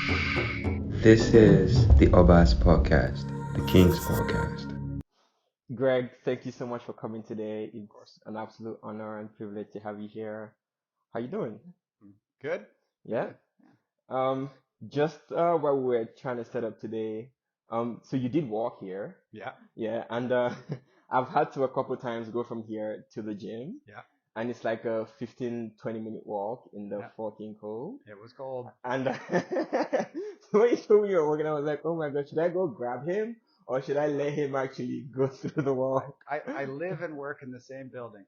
This is the OBAs podcast, the King's podcast. Greg, thank you so much for coming today. It's an absolute honor and privilege to have you here. How you doing? Good. Yeah. Good. Um, just while we were trying to set up today, so you did walk here, Yeah. yeah, and I've had to a couple times go from here to the gym, Yeah. and it's like a 15-20 minute walk in the Yeah. 14 cold. It was cold. And so when you told me you were working, I was like, oh my God, should I go grab him or should I let him actually go through the wall? I live and work in the same building.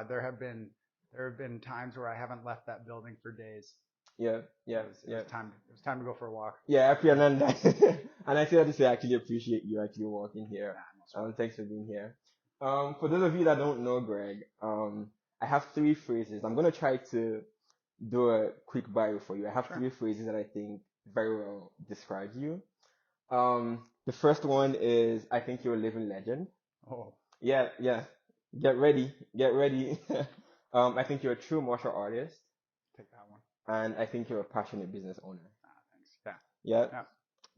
There have been times where I haven't left that building for days. Yeah, yeah, It yeah. was time to go for a walk. Yeah, happy and and I say that to say I actually appreciate you actually walking here. Nah, no sweat. Thanks for being here. For those of you that don't know Greg, I have three phrases. I'm gonna try to do a quick bio for you. I have Sure. three phrases that I think very well describes you. The first one is I think you're a living legend. Oh, Yeah, yeah. Get ready, get ready. I think you're a true martial artist, take that one. and I think you're a passionate business owner. Thanks. Yeah. Yeah.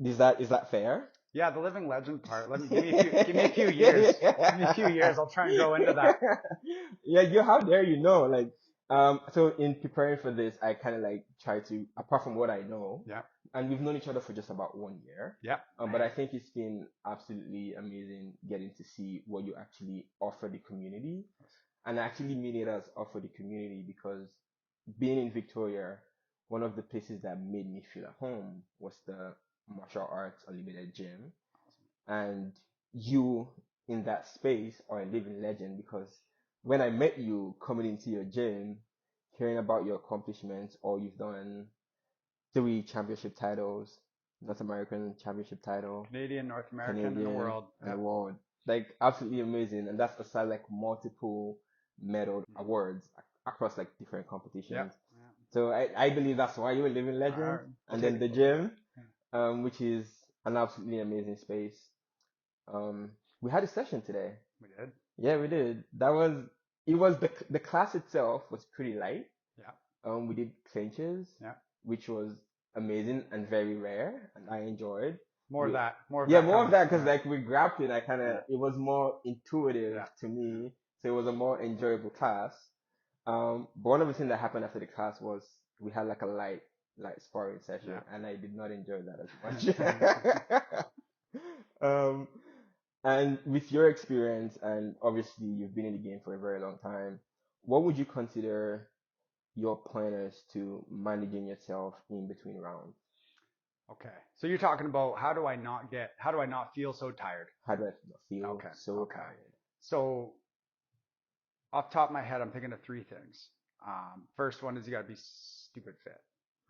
Yeah. Is that fair? Yeah, the living legend part. Give me a few years. Give me a few years. I'll try and grow into that. Yeah, how dare you know? Like, so in preparing for this, I kind of like try to, apart from what I know, Yeah. and we've known each other for just about 1 year. Yeah. But I think it's been absolutely amazing getting to see what you actually offer the community. And I actually mean it as offer the community because being in Victoria, one of the places that made me feel at home was the martial arts unlimited gym. And you in that space are a living legend because when I met you coming into your gym, hearing about your accomplishments, or you've done three championship titles, North American championship title, Canadian, North American, and the Canadian, world. and the Yep. world. Like absolutely amazing. And that's aside like multiple medal awards across like different competitions. Yep. So I believe that's why you're a living Yeah. legend. Alright, And we'll then take the it. We'll take gym, it. Yeah. which is an absolutely amazing space. We had a session today. We did. Yeah, we did. It was the class itself was pretty light. Yeah. We did clinches, Yeah. which was amazing and very rare, and I enjoyed. More of We, that. More of yeah, that. more of coming. that because Yeah. like we grabbed it, Yeah. it was more intuitive Yeah. to me, so it was a more enjoyable class. But one of the things that happened after the class was we had like a light sparring session, Yeah. and I did not enjoy that as much. Um, and with your experience, and obviously you've been in the game for a very long time, what would you consider your pointers to managing yourself in between rounds? Okay. So you're talking about how do I not feel so tired? How do I feel Okay. so Okay. tired? So off the top of my head, I'm thinking of three things. First one is you got to be stupid fit,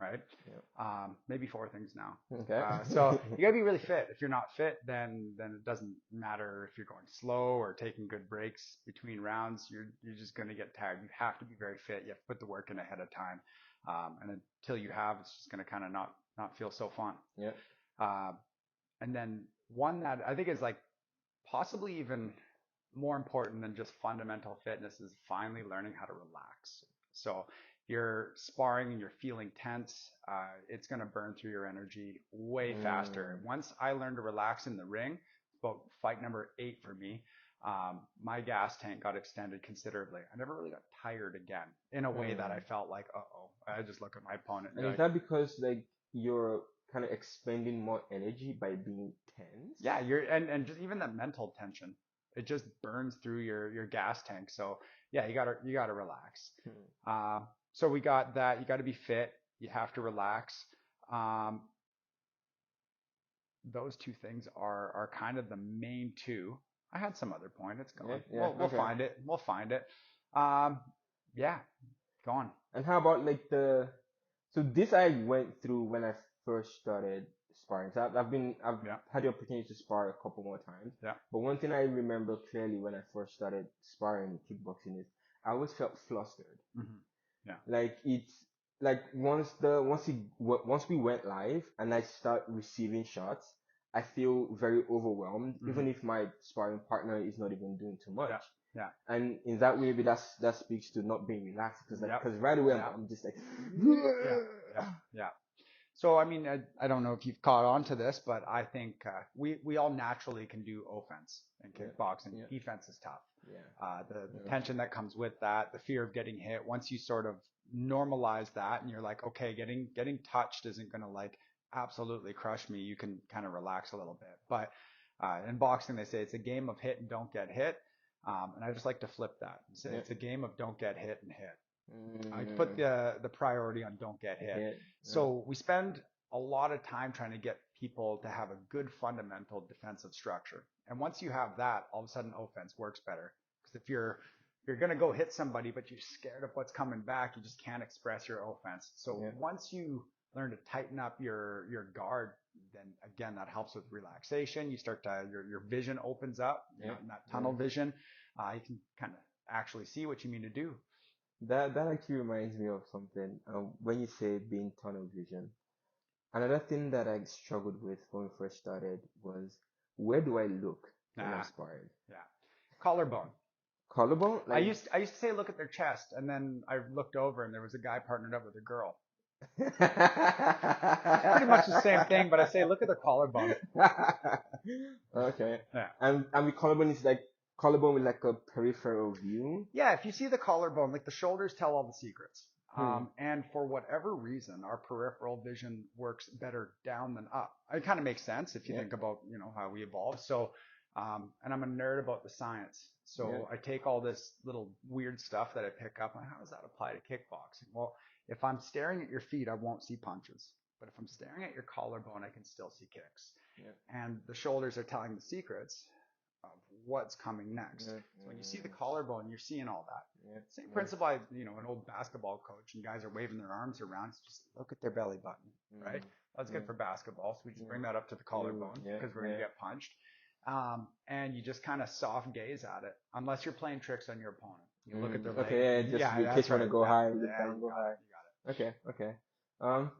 right? Yeah. Maybe four things now. Okay. So you got to be really fit. If you're not fit, then it doesn't matter if you're going slow or taking good breaks between rounds. You're just going to get tired. You have to be very fit. You have to put the work in ahead of time. And until you have, it's just going to kind of not feel so fun. Yeah. And then one that I think is like possibly even more important than just fundamental fitness is finally learning how to relax. So you're sparring and you're feeling tense, it's going to burn through your energy way faster. Once I learned to relax in the ring, about fight number 8 for me, my gas tank got extended considerably. I never really got tired again in a way that I felt like, I just look at my opponent And is like, that because like you're kind of expending more energy by being tense? yeah, and just even that mental tension, it just burns through your gas tank. So yeah, you gotta relax. So we got that. You got to be fit. You have to relax. Um, those two things are kind of the main two. I had some other point. It's gone. Yeah, We'll okay. find it. We'll find it. Yeah, gone. And how about like so this I went through when I first started sparring. So I've Yeah. had the opportunity to spar a couple more times. Yeah. But one thing I remember clearly when I first started sparring kickboxing is I always felt flustered. Mm-hmm. Yeah. Like it's like once we went live and I start receiving shots, I feel very overwhelmed, even if my sparring partner is not even doing too much. Yeah. Yeah. And in that way, maybe that speaks to not being relaxed because Yep. right away Yeah. I'm just like Yeah. Yeah. Yeah. So, I mean, I don't know if you've caught on to this, but I think we all naturally can do offense in kickboxing. Yeah. Defense is tough. Yeah. The tension that comes with that, the fear of getting hit. Once you sort of normalize that, and you're like, okay, getting touched isn't going to like absolutely crush me. You can kind of relax a little bit. But in boxing, they say it's a game of hit and don't get hit. And I just like to flip that and say it's a game of don't get hit and hit. I put the priority on don't get hit. So we spend a lot of time trying to get people to have a good fundamental defensive structure. And once you have that, all of a sudden offense works better. Because if you're going to go hit somebody, but you're scared of what's coming back, you just can't express your offense. So once you learn to tighten up your guard, then again, that helps with relaxation. You start to, your vision opens up, not in that tunnel vision. You can kind of actually see what you mean to do. That actually reminds me of something. When you say being tunnel vision, another thing that I struggled with when we first started was, where do I look when I'm sparring? Yeah. Collarbone. Collarbone? I used to say look at their chest, and then I looked over and there was a guy partnered up with a girl. Pretty much the same thing, but I say look at the collarbone. Okay. Yeah. And the collarbone is like collarbone with like a peripheral view. Yeah, if you see the collarbone, like the shoulders tell all the secrets. And for whatever reason, our peripheral vision works better down than up. It kind of makes sense if you think about, how we evolved. So, and I'm a nerd about the science. So I take all this little weird stuff that I pick up and how does that apply to kickboxing? Well, if I'm staring at your feet, I won't see punches. But if I'm staring at your collarbone, I can still see kicks. And the shoulders are telling the secrets of what's coming next. So when you see the collarbone, you're seeing all that. Same principle. An old basketball coach, and guys are waving their arms around. It's just look at their belly button, right? That's good for basketball. So we just bring that up to the collarbone because we're gonna get punched. And you just kind of soft gaze at it, unless you're playing tricks on your opponent. You look at their leg. Okay, just in case you want to go high, look down, go high. You got it. Okay.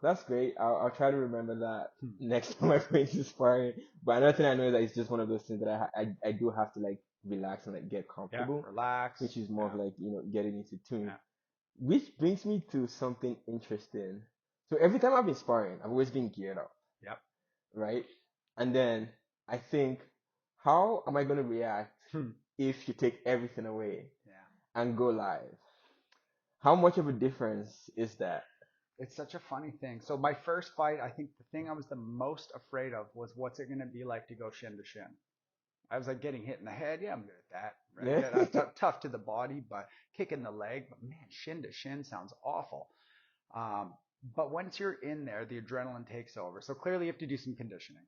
That's great. I'll try to remember that next time I play into sparring. But another thing I know is that it's just one of those things that I do have to like relax and like get comfortable. Relax. Which is more of like, getting into tune. Which brings me to something interesting. So every time I've been sparring, I've always been geared up. Yep. Right? And then I think, how am I going to react if you take everything away and go live? How much of a difference is that? It's such a funny thing. So my first fight, I think the thing I was the most afraid of was what's it going to be like to go shin to shin. I was like getting hit in the head. Yeah, I'm good at that. Right? Yeah. That's tough to the body, but kicking the leg. But man, shin to shin sounds awful. But once you're in there, the adrenaline takes over. So clearly you have to do some conditioning.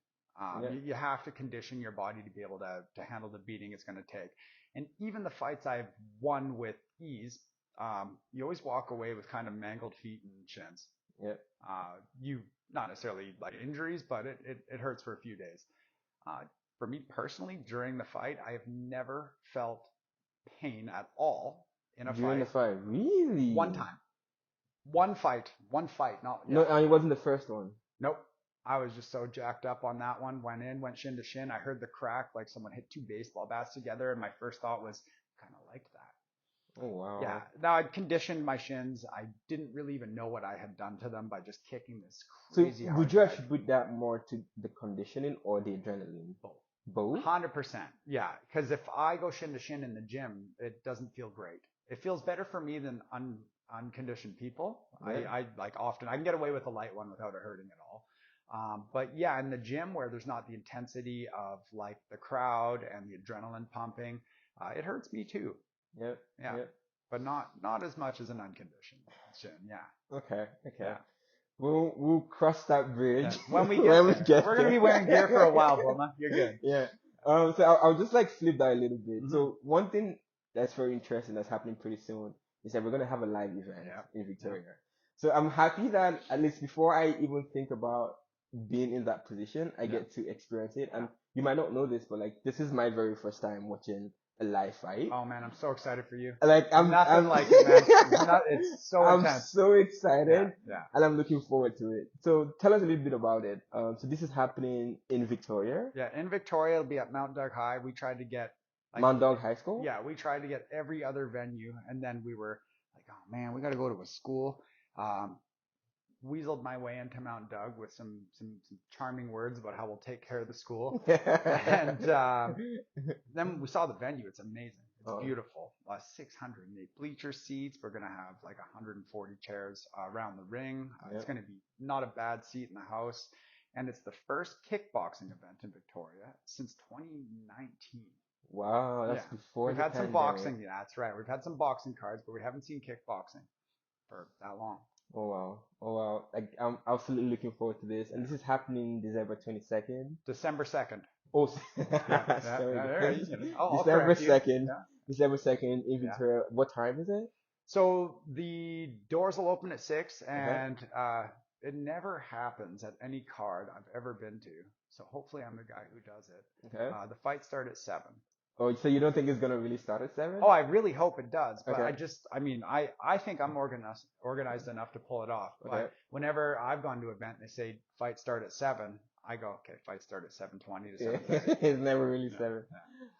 You have to condition your body to be able to handle the beating it's going to take. And even the fights I've won with ease, you always walk away with kind of mangled feet and shins. You not necessarily like injuries, but it hurts for a few days. For me personally, during the fight, I have never felt pain at all in a fight. During the fight, really? One time. One fight. Not no, and it wasn't the first one. Nope. I was just so jacked up on that one. Went shin to shin. I heard the crack like someone hit two baseball bats together, and my first thought was, kind of liked that. Oh, wow. Yeah. Now I'd conditioned my shins. I didn't really even know what I had done to them by just kicking this crazy hard. So would you attribute that more to the conditioning or the adrenaline? Both? 100%. Yeah. Because if I go shin to shin in the gym, it doesn't feel great. It feels better for me than unconditioned people. I like often, I can get away with a light one without it hurting at all. But yeah, in the gym where there's not the intensity of like the crowd and the adrenaline pumping, it hurts me too. Yep. But not as much as an unconditioned shin. Yeah. Okay. Yeah. We'll cross that bridge when we get there. We're gonna be wearing gear for a while, Boma. You're good. Yeah. So I'll just like flip that a little bit. So one thing that's very interesting that's happening pretty soon is that we're gonna have a live event in Victoria. So I'm happy that at least before I even think about being in that position, I get to experience it. And you might not know this, but like this is my very first time watching a live fight. Oh man, I'm so excited for you. Like I'm like it, man. It's so intense. I'm so excited. Yeah. And I'm looking forward to it. So tell us a little bit about it. So this is happening in Victoria. Yeah, in Victoria, it'll be at Mount Doug High. We tried to get Mount Doug High School. Yeah, we tried to get every other venue, and then we were like, oh man, we got to go to a school. weaseled my way into Mount Doug with some charming words about how we'll take care of the school. And then we saw the venue. It's amazing. It's beautiful. 608 bleacher seats. We're going to have like 140 chairs around the ring. It's going to be not a bad seat in the house. And it's the first kickboxing event in Victoria since 2019. Wow, that's before we've had some boxing. Yeah, that's right. We've had some boxing cards, but we haven't seen kickboxing for that long. Oh wow! Like I'm absolutely looking forward to this, and this is happening December 22nd. December 2nd. Oh, December 2nd. December 2nd in Victoria. What time is it? So the doors will open at 6, and it never happens at any card I've ever been to. So hopefully I'm the guy who does it. Okay. The fights start at 7. Oh, so you don't think it's gonna really start at 7? Oh, I really hope it does. But I think I'm organized enough to pull it off. But whenever I've gone to an event and they say fights start at 7, I go, okay, fights start at 7:20 to 7:30. It's never really 7.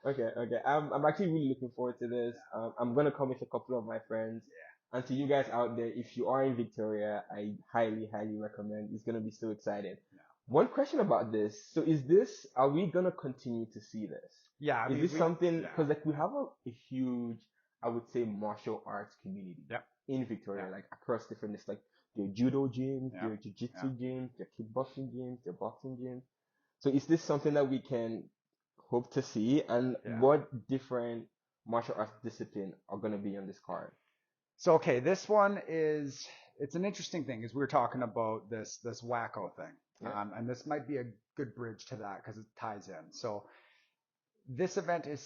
Yeah. Okay. I'm actually really looking forward to this. I'm gonna come with a couple of my friends. Yeah. And to you guys out there, if you are in Victoria, I highly recommend. It's gonna be so exciting. Yeah. One question about this. So are we gonna continue to see this? Yeah. Is this something, because like we have a huge, I would say, martial arts community in Victoria, like across different, it's like there are judo gyms, there are jiu-jitsu gyms, there are kickboxing gyms, there are boxing gyms. So is this something that we can hope to see? And what different martial arts discipline are going to be on this card? So, okay, this one it's an interesting thing, is we were talking about this Wacko thing. Yeah. And this might be a good bridge to that because it ties in. So this event is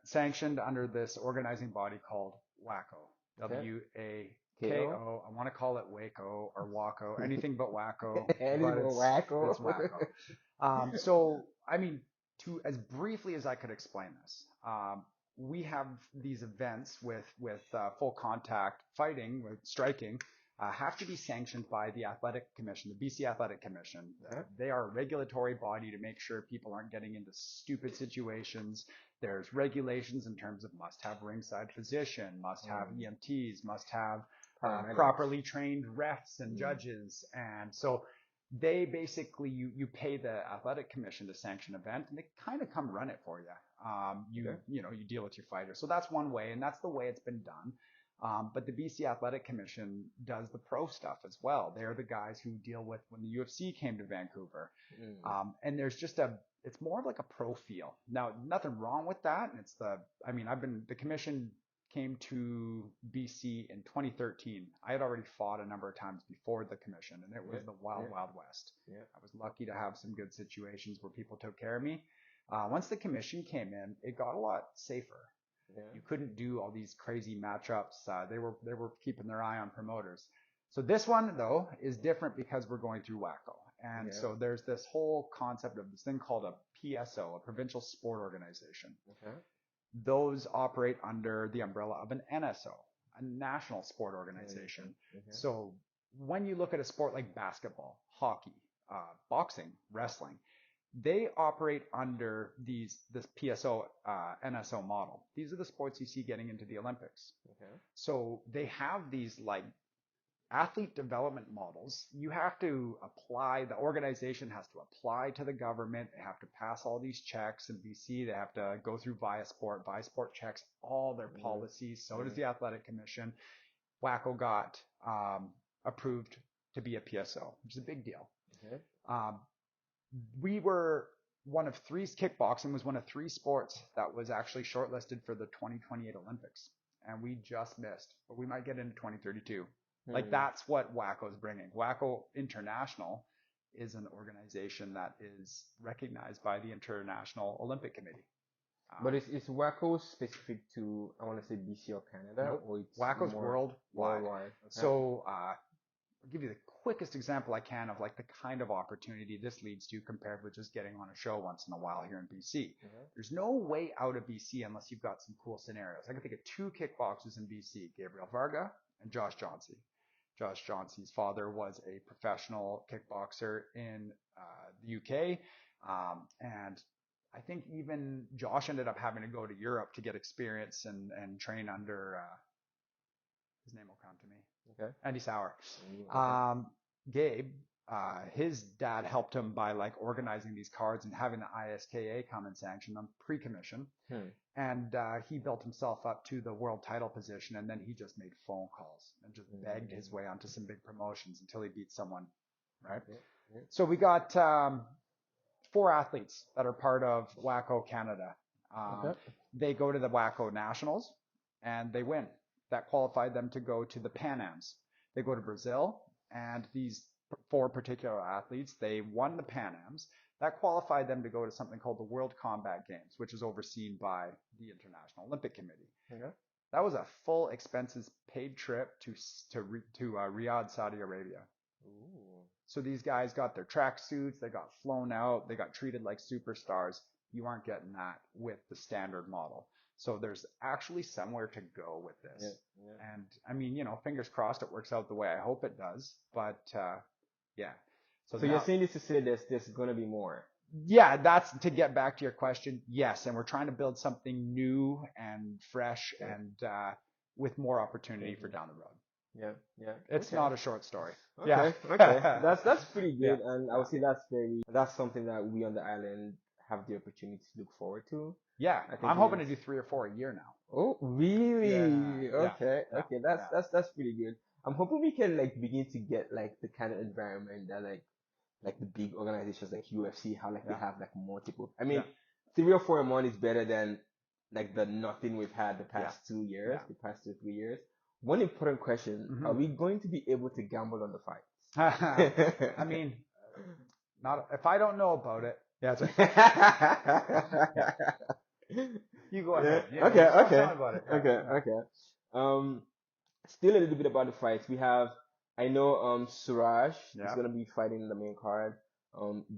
sanctioned under this organizing body called Wacko. W-A-K-O. I want to call it Wacko or Wacko. Anything but Wacko. Wacko. It's Wacko. So, I mean, as briefly as I could explain this, we have these events with full contact fighting, with striking, have to be sanctioned by the Athletic Commission, the BC Athletic Commission. They are a regulatory body to make sure people aren't getting into stupid situations. There's regulations in terms of must have ringside physician, must have EMTs, must have properly trained refs and judges. And so they basically, you pay the Athletic Commission to sanction an event, and they kind of come run it for you. You deal with your fighter. So that's one way, and that's the way it's been done. But the BC Athletic Commission does the pro stuff as well. They're the guys who deal with when the UFC came to Vancouver. And there's just it's more of like a pro feel. Now, nothing wrong with that. And the commission came to BC in 2013. I had already fought a number of times before the commission, and it was the wild west. I was lucky to have some good situations where people took care of me. Once the commission came in, it got a lot safer. You couldn't do all these crazy matchups. They were keeping their eye on promoters. So this one, though, is different because we're going through Wacko. And so there's this whole concept of this thing called a PSO, a provincial sport organization. Those operate under the umbrella of an NSO, a national sport organization. So when you look at a sport like basketball, hockey, boxing, wrestling, they operate under this PSO, NSO model. These are the sports you see getting into the Olympics. So they have these like athlete development models. You have to apply, the organization has to apply to the government. They have to pass all these checks in BC. They have to go through Viasport. Viasport checks all their policies. So does the Athletic Commission. Wacko got approved to be a PSO, which is a big deal. We were kickboxing was one of 3 sports that was actually shortlisted for the 2028 Olympics. And we just missed, but we might get into 2032. Like that's what Wacko is bringing. Wacko International is an organization that is recognized by the International Olympic Committee. But is Wacko specific to, I want to say BC or Canada? Nope. Or it's Wacko's worldwide. So I'll give you the quickest example I can of like the kind of opportunity this leads to compared with just getting on a show once in a while here in BC. There's no way out of BC unless you've got some cool scenarios. I can think of 2 kickboxers in BC, Gabriel Varga and Josh Johnsey. Josh Johnsey's father was a professional kickboxer in the UK. And I think even Josh ended up having to go to Europe to get experience and train under, his name will come to me. Andy Sauer. Gabe, his dad helped him by like organizing these cards and having the ISKA come and sanction them pre-commission. And he built himself up to the world title position, and then he just made phone calls and just begged his way onto some big promotions until he beat someone, right? So we got 4 athletes that are part of Wacko Canada. They go to the Wacko Nationals, and they win. That qualified them to go to the Pan Ams. They go to Brazil, and these 4 particular athletes, they won the Pan Ams. That qualified them to go to something called the World Combat Games, which is overseen by the International Olympic Committee. That was a full expenses paid trip to Riyadh, Saudi Arabia. So these guys got their track suits, they got flown out, they got treated like superstars. You aren't getting that with the standard model. So there's actually somewhere to go with this. And I mean, fingers crossed it works out the way I hope it does. But yeah. So you're saying this to say there's going to be more? Yeah, that's to get back to your question. Yes, and we're trying to build something new and fresh and with more opportunity for down the road. Yeah. It's not a short story. Okay. That's pretty good, and I would say that's something that we on the island have the opportunity to look forward to. Yeah, I'm hoping to do 3 or 4 a year now. Oh, really? Yeah. Okay. That's pretty good. I'm hoping we can like begin to get like the kind of environment that like the big organizations like UFC, how like they have like multiple. I mean, 3 or 4 a month is better than like the nothing we've had the past 2 years, the past 2 3 years. One important question: Are we going to be able to gamble on the fights? I mean, not if I don't know about it. Yeah, that's right. You go ahead. Okay. Still a little bit about the fights. We have, I know, Suraj is gonna be fighting in the main card.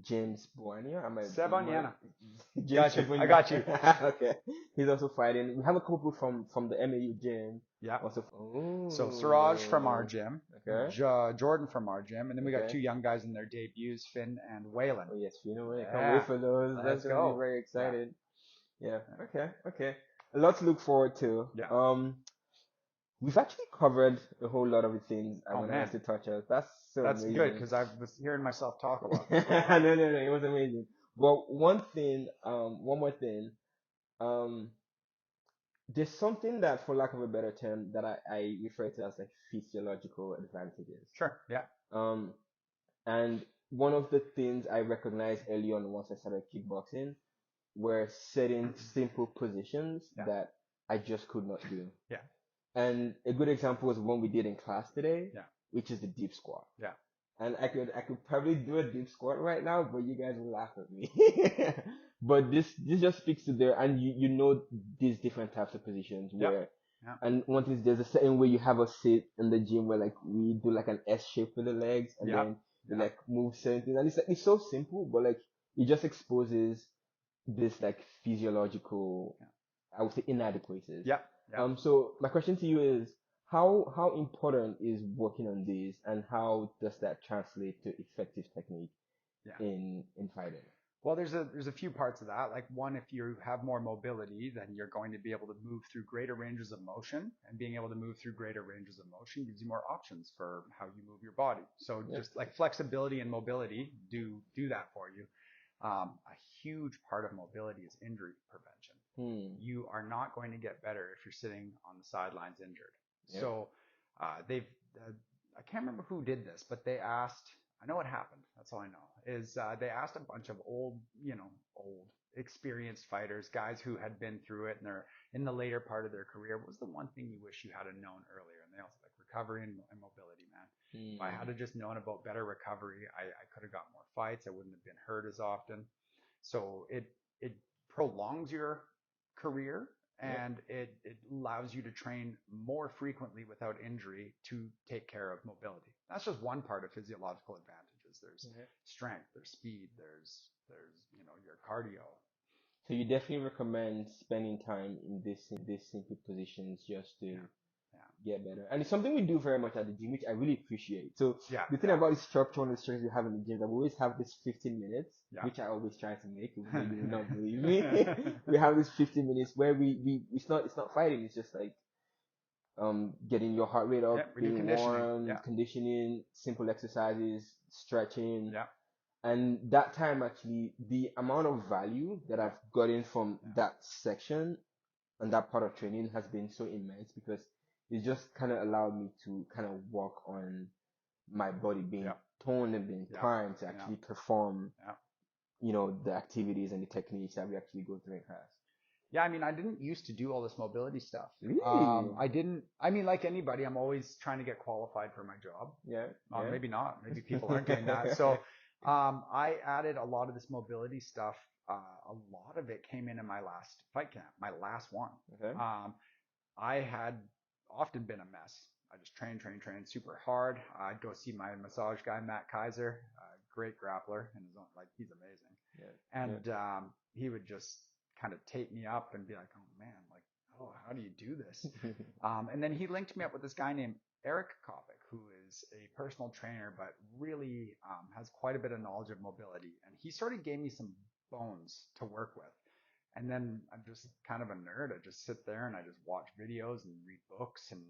James Buania. Sebaniana. I got you. Okay. He's also fighting. We have a couple from the MAU gym. Yeah. Also. So Suraj from our gym. Okay. Jordan from our gym, and then we got 2 young guys in their debuts, Finn and Waylon. Oh yes, Finn and Waylon. Can't wait for those. Let's go. Be very excited. Yeah. Okay. A lot to look forward to. Yeah. We've actually covered a whole lot of the things I wanted to touch on. That's amazing. Good because I was hearing myself talk a lot. No, it was amazing. But one more thing, there's something that, for lack of a better term, that I refer to as like physiological advantages. Sure. Yeah. And one of the things I recognized early on once I started kickboxing were certain simple positions that I just could not do. Yeah. And a good example was one we did in class today, which is the deep squat. Yeah. And I could probably do a deep squat right now, but you guys will laugh at me. But this just speaks to there, and you know these different types of positions where, and one thing is there's a certain way you have us sit in the gym where like we do like an S shape with the legs, and then we like move certain things, and it's so simple, but like it just exposes this like physiological, I would say, inadequacies. Yeah. So my question to you is, how important is working on these, and how does that translate to effective technique in fighting? Well, there's a few parts of that. Like one, if you have more mobility, then you're going to be able to move through greater ranges of motion, and being able to move through greater ranges of motion gives you more options for how you move your body. So just like flexibility and mobility do that for you. A huge part of mobility is injury prevention. You are not going to get better if you're sitting on the sidelines injured. Yeah. So I can't remember who did this, but they asked, I know what happened. That's all I know is they asked a bunch of old experienced fighters, guys who had been through it and they're in the later part of their career. What was the one thing you wish you had known earlier? And they all said like recovery and mobility, man. If I had just known about better recovery, I could have got more fights. I wouldn't have been hurt as often. So it prolongs your career, and it allows you to train more frequently without injury to take care of mobility. That's just one part of physiological advantages. There's strength, there's speed, there's your cardio. So you definitely recommend spending time in these simple positions just to get better. And it's something we do very much at the gym, which I really appreciate. So the thing about the structure and the structures we have in the gym, that we always have this 15 minutes, which I always try to make, even though you will not believe me. We have this 15 minutes where we it's not fighting, it's just like getting your heart rate up, Yeah, redo being conditioning. warm, Yeah. conditioning, simple exercises, stretching. Yeah. And that time, actually, the amount of value that I've gotten from Yeah. that section and that part of training has been so immense, because it just kind of allowed me to kind of work on my body being Yeah. toned and being Yeah. primed to Yeah. actually perform, Yeah. the activities and the techniques that we actually go through in class. Yeah, I mean, I didn't used to do all this mobility stuff. Really? I mean, like anybody, I'm always trying to get qualified for my job. Yeah. Maybe not. Maybe people aren't doing that. So, I added a lot of this mobility stuff. A lot of it came in my last fight camp, my last one. Okay. I had often been a mess. I just trained super hard. I'd go see my massage guy, Matt Kaiser, great grappler, and his own, like, he's amazing. Yeah. And he would just kind of tape me up and be like, oh man, like, oh, how do you do this? And then he linked me up with this guy named Eric Kopic, who is a personal trainer, but really has quite a bit of knowledge of mobility. And he sort of gave me some bones to work with. And then I'm just kind of a nerd. I just sit there and I just watch videos and read books. And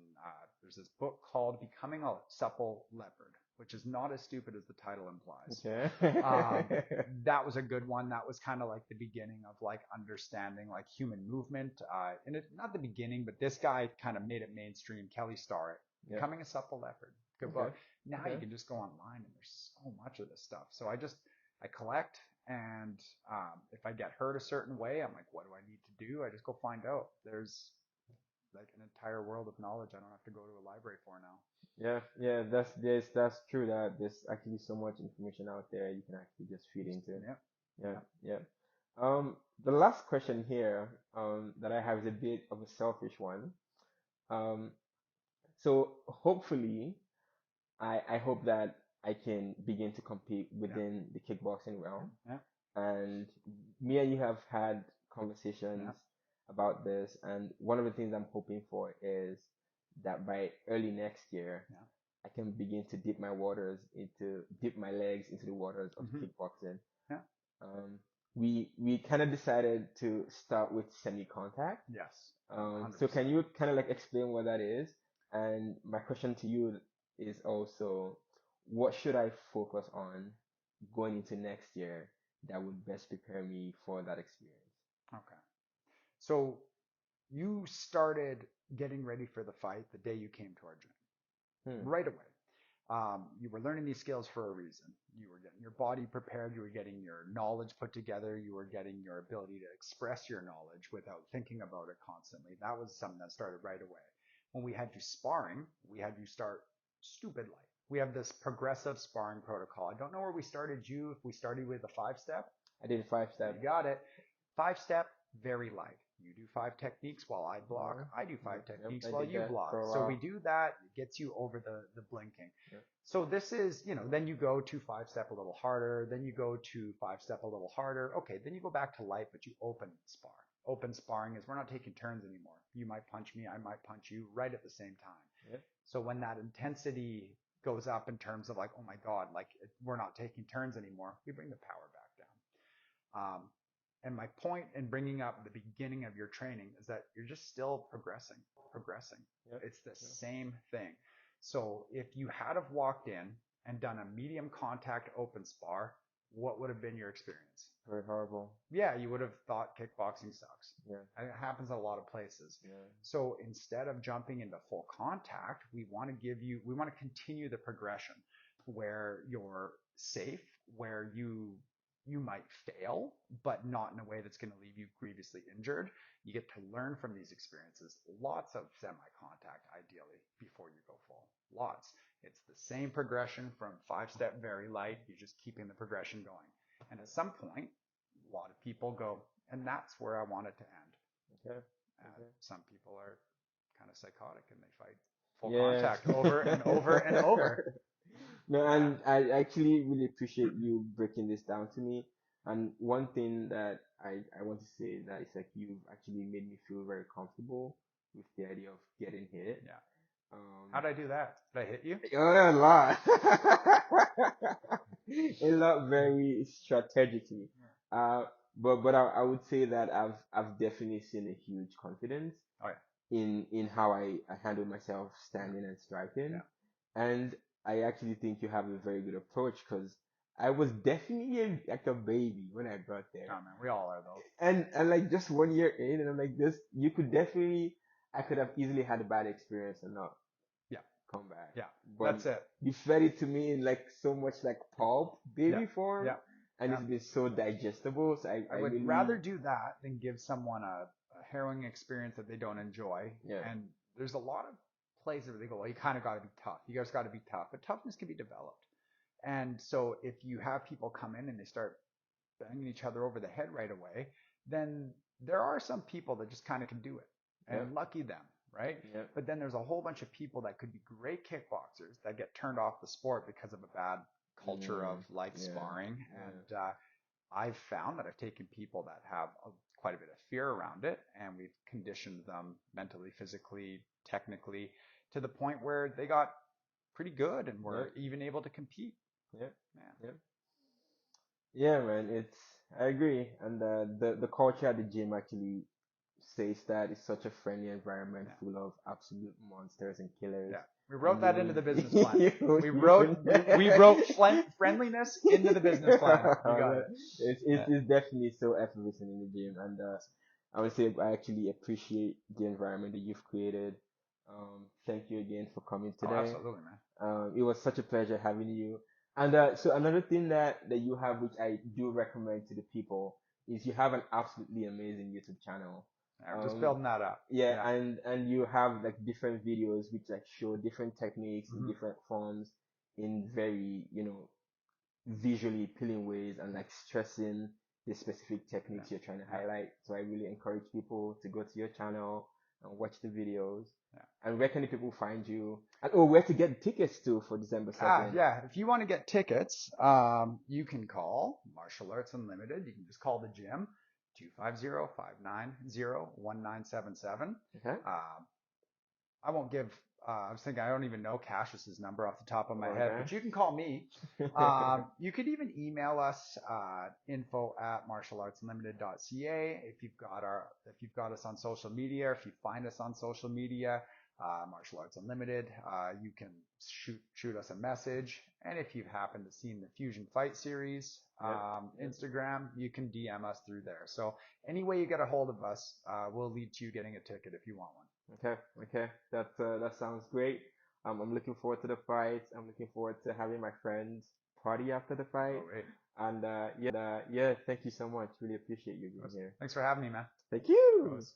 there's this book called Becoming a Supple Leopard, which is not as stupid as the title implies. Okay. That was a good one. That was kind of like the beginning of like understanding like human movement. And it's not the beginning, but this guy kind of made it mainstream. Kelly Starrett, Becoming a Supple Leopard. Good book. Now you can just go online and there's so much of this stuff. So I collect, and if I get hurt a certain way, I'm like, what do I need to do? I just go find out. There's like an entire world of knowledge I don't have to go to a library for now. Yeah, that's true, that there's actually so much information out there you can actually just feed into. Yeah. The last question here, that I have is a bit of a selfish one. Um, so hopefully, I hope that I can begin to compete within the kickboxing realm. Yeah. And me and you have had conversations about this, and one of the things I'm hoping for is that by early next year, I can begin to dip my legs into the waters of kickboxing. Yeah. We kind of decided to start with semi-contact. Yes. So can you kind of like explain what that is? And my question to you is also, what should I focus on going into next year that would best prepare me for that experience? Okay. So you started getting ready for the fight the day you came to our gym. Right away. You were learning these skills for a reason. You were getting your body prepared. You were getting your knowledge put together. You were getting your ability to express your knowledge without thinking about it constantly. That was something that started right away. When we had you sparring, we had you start stupid light. We have this progressive sparring protocol. I don't know where we started you, if we started with a 5-step. I did 5-step. You got it. 5-step, very light. You do 5 techniques while I block. I do 5 techniques while you block. So we do that. It gets you over the blinking. So this is, then you go to 5-step a little harder. Then you go to 5-step a little harder. Okay, then you go back to light, but you open spar. Open sparring is we're not taking turns anymore. You might punch me, I might punch you right at the same time. So when that intensity goes up in terms of like, oh my God, like we're not taking turns anymore, we bring the power back down. And my point in bringing up the beginning of your training is that you're just still progressing. It's the same thing. So if you had have walked in and done a medium contact open spar, what would have been your experience? Very horrible. Yeah, you would have thought kickboxing sucks. Yeah. And it happens in a lot of places. Yeah. So instead of jumping into full contact, we want to continue the progression where you're safe, where you might fail, but not in a way that's going to leave you grievously injured. You get to learn from these experiences. Lots of semi-contact, ideally, before you go full. Lots. It's the same progression from 5-step very light. You're just keeping the progression going. And at some point, a lot of people go, and that's where I want it to end. Some people are kind of psychotic and they fight full contact over and over and over. No, and I actually really appreciate you breaking this down to me. And one thing that I want to say that is like you've actually made me feel very comfortable with the idea of getting hit. Yeah. How'd I do that? Did I hit you? A lot. A lot, very strategically. But I would say that I've definitely seen a huge confidence. Oh yeah. in how I handle myself standing and striking. Yeah. And I actually think you have a very good approach because I was definitely like a baby when I got there. Oh man, we all are though. And like just 1 year in, and I'm like this, you could definitely, I could have easily had a bad experience and not Yeah, come back. yeah, But that's it. you fed it to me in like so much like pulp Yeah, baby form, yeah, and yeah. it's been so digestible. So I I would really, rather do that than give someone a harrowing experience that they don't enjoy. yeah, And there's a lot of places where they go, well, you kind of got to be tough. You guys got to be tough, but toughness can be developed. And so if you have people come in and they start banging each other over the head right away, then there are some people that just kind of can do it. yeah, And lucky them, right? yeah, But then there's a whole bunch of people that could be great kickboxers that get turned off the sport because of a bad culture of like yeah, sparring. yeah, And I've found that I've taken people that have quite a bit of fear around it, and we've conditioned them mentally, physically, technically, to the point where they got pretty good and yeah, were even able to compete. yeah, Man, yeah. Yeah, man, it's, I agree. And the culture at the gym actually says that it's such a friendly environment yeah, full of absolute monsters and killers. yeah. We And wrote that into the business plan. We you wrote would we wrote friendliness into the business plan. You got it. Yeah. it's definitely so effervescent in the gym. And I would say I actually appreciate the environment that you've created. Thank you again for coming Oh, today. absolutely, man. It was such a pleasure having you. And so another thing that you have, which I do recommend to the people, is you have an absolutely amazing YouTube channel. Yeah, we're just Um, building that up. yeah, Yeah. and you have like different videos which like show different techniques in Hmm. different forms in very, visually appealing ways, and like stressing the specific Yeah. techniques you're trying to Yeah. highlight. So I really encourage people to go to your channel and watch the videos. Yeah. And where can the people find you? And oh, where to get tickets to for December 2nd? Yeah. If you want to get tickets, you can call Martial Arts Unlimited. You can just call the gym, 250-590-1977. Okay. I won't give, I was thinking, I don't even know Cassius's number off the top of my head, Okay. but you can call me. You could even email us, info@martialartsunlimited.ca. If you've got us on social media, if you find us on social media, Martial Arts Unlimited, you can shoot us a message. And if you've happened to seen the Fusion Fight series, Yep. Instagram, you can DM us through there. So any way you get a hold of us, will lead to you getting a ticket if you want one. Okay. That sounds great. I'm looking forward to the fight. I'm looking forward to having my friends party after the fight. Oh, wait. And yeah, thank you so much. Really appreciate you being here. Thanks for having me, man. Thank you. Rose.